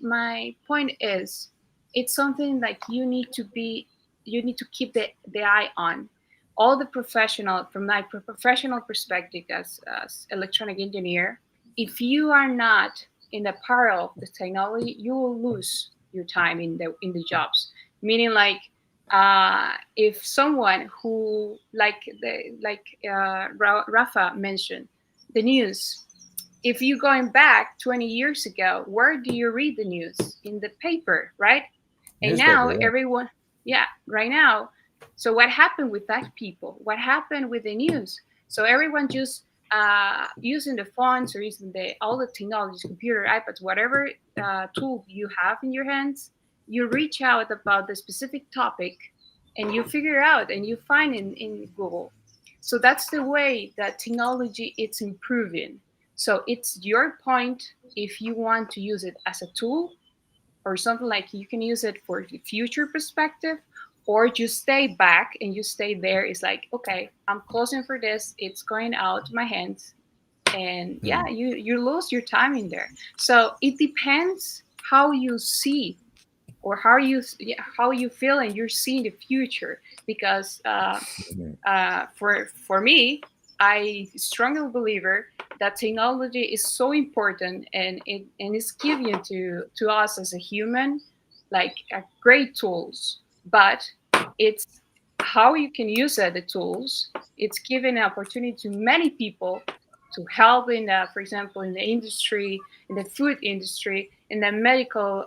my point is, it's something like you need to keep the eye on. All the professional, from my professional perspective as electronic engineer, if you are not in the part of the technology, you will lose your time in the jobs. Meaning, like, if someone who, Rafa mentioned, the news, if you're going back 20 years ago, where do you read the news? In the paper, right? And now Newspaper, yeah. everyone, yeah, right now. So what happened with that people? What happened with the news? So everyone just using the phones or using all the technologies, computer, iPads, whatever tool you have in your hands, you reach out about the specific topic and you figure out and you find in Google. So that's the way that technology is improving. So it's your point if you want to use it as a tool or something, like you can use it for the future perspective, or you stay back and you stay there. It's like, okay, I'm closing for this, it's going out my hands, and yeah, Hmm. you lose your time in there. So it depends how you see, or yeah, how you feel and you're seeing the future. Because Hmm. for me, I strongly believer that technology is so important, and it's given to us as a human, like great tools. But it's how you can use it, the tools. It's given an opportunity to many people to help in, for example, in the industry, in the food industry, in the medical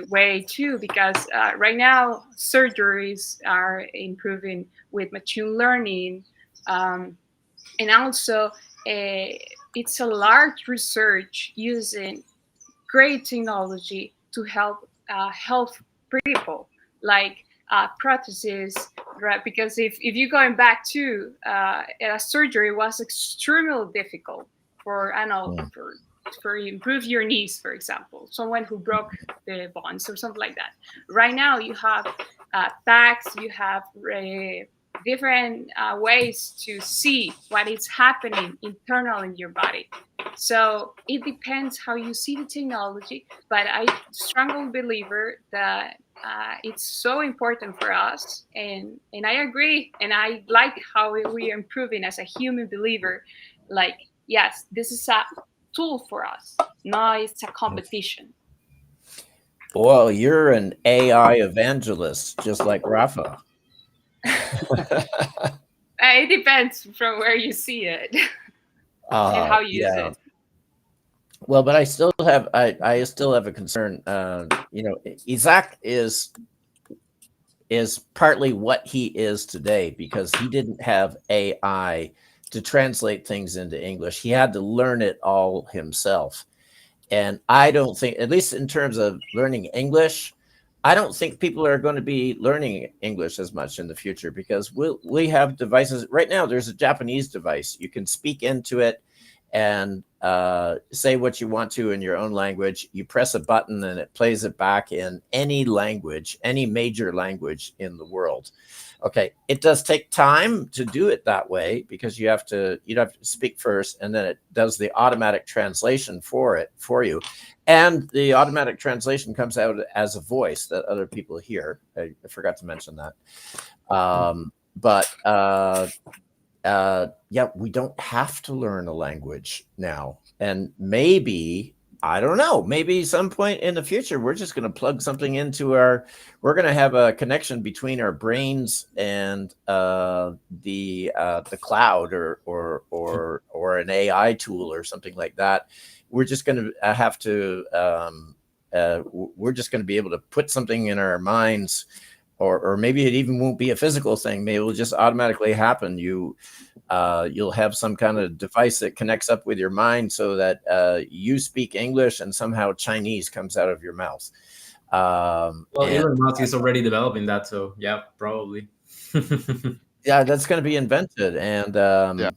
way too, because right now surgeries are improving with machine learning, um, and also it's a large research using great technology to help people, like prostheses, right? Because if you're going back to a surgery was extremely difficult for, I know, Hmm. for improve your knees, for example, someone who broke the bones or something like that. Right now you have tags, you have different ways to see what is happening internal in your body. So it depends how you see the technology, but I strongly believer that it's so important for us, and I agree, and I like how we are improving as a human believer. Like, yes, this is a tool for us. No, it's a competition. Well, you're an AI evangelist, just like Rafa. It depends from where you see it and how you use Yeah. it. Well, but I still have a concern. Isaac is partly what he is today because he didn't have AI to translate things into English. He had to learn it all himself. And I don't think, at least in terms of learning English, I don't think people are going to be learning English as much in the future because we have devices right now. There's a Japanese device. You can speak into it and say what you want to in your own language. You press a button and it plays it back in any language, any major language in the world. Okay, it does take time to do it that way because you'd have to speak first, and then it does the automatic translation for you, and the automatic translation comes out as a voice that other people hear. I forgot to mention that. But yeah, we don't have to learn a language now. And maybe, I don't know, maybe some point in the future, we're just going to plug something into we're going to have a connection between our brains and the cloud or an AI tool or something like that. We're just going to have to, we're just going to be able to put something in our minds, or maybe it even won't be a physical thing. Maybe it'll just automatically happen. You'll have some kind of device that connects up with your mind so that you speak English and somehow Chinese comes out of your mouth. Well, And Elon Musk is already developing that, so yeah, probably. yeah, that's going to be invented. And Yeah, yeah.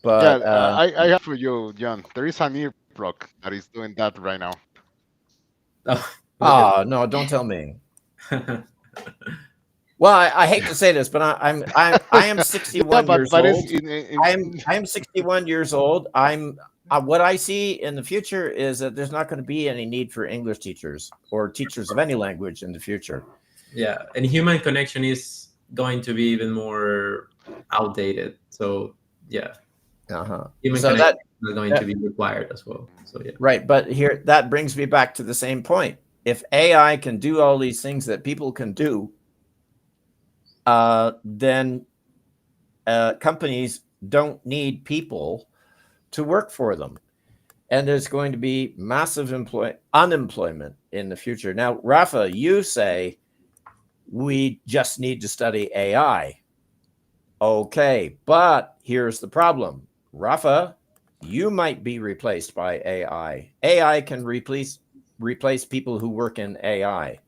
but I have for you, John. There is an earplug that is doing that right now. Oh, look at no, don't tell me. Well, I hate to say this, but I am Yeah, 61 but years but it's old. I am 61 years old. I'm What I see in the future is that there's not going to be any need for English teachers or teachers of any language in the future. Yeah, and human connection is going to be even more outdated. So yeah, Uh-huh. human So connection that, is going to that be required as well. So yeah. right, but here that brings me back to the same point. If AI can do all these things that people can do, then companies don't need people to work for them. And there's going to be massive unemployment in the future. Now, Rafa, you say we just need to study AI. Okay, but here's the problem. Rafa, you might be replaced by AI. AI can replace people who work in AI.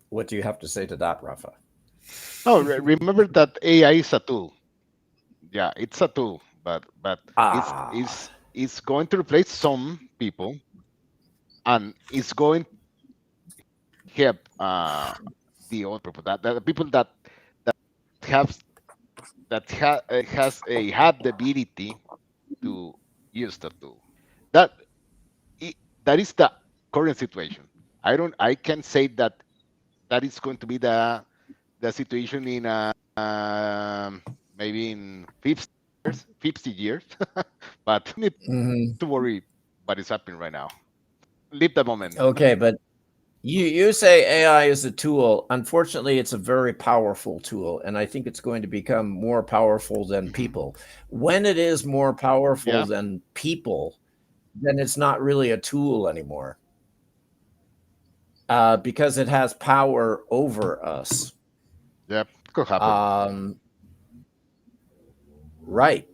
What do you have to say to that, Rafa? No, remember that AI is a tool. Yeah, it's a tool, but Ah. it's going to replace some people, and it's going to help the other people, that the people that have has a had the ability to use the tool. That i- that is the current situation. I can say that that is going to be the situation in maybe in 50 years, but need Mhm. to worry what is happening right now. Live the moment. Okay, but you say AI is a tool. Unfortunately, it's a very powerful tool, and I think it's going to become more powerful than people. When it is more powerful Yeah, than people, then it's not really a tool anymore, because it has power over us. yeah, could happen. Um, right.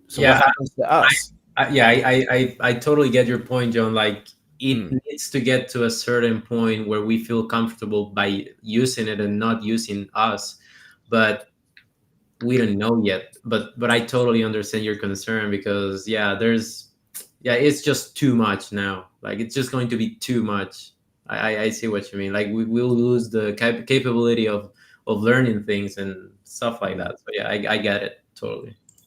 So what Yeah, happens to us? I totally get your point, John. Like it Hmm. needs to get to a certain point where we feel comfortable by using it and not using us, but we don't know yet. But I totally understand your concern because yeah, it's just too much now. Like it's just going to be too much. I see what you mean. Like we will lose the capability of learning things and stuff like Hmm. that. So yeah, I get it totally.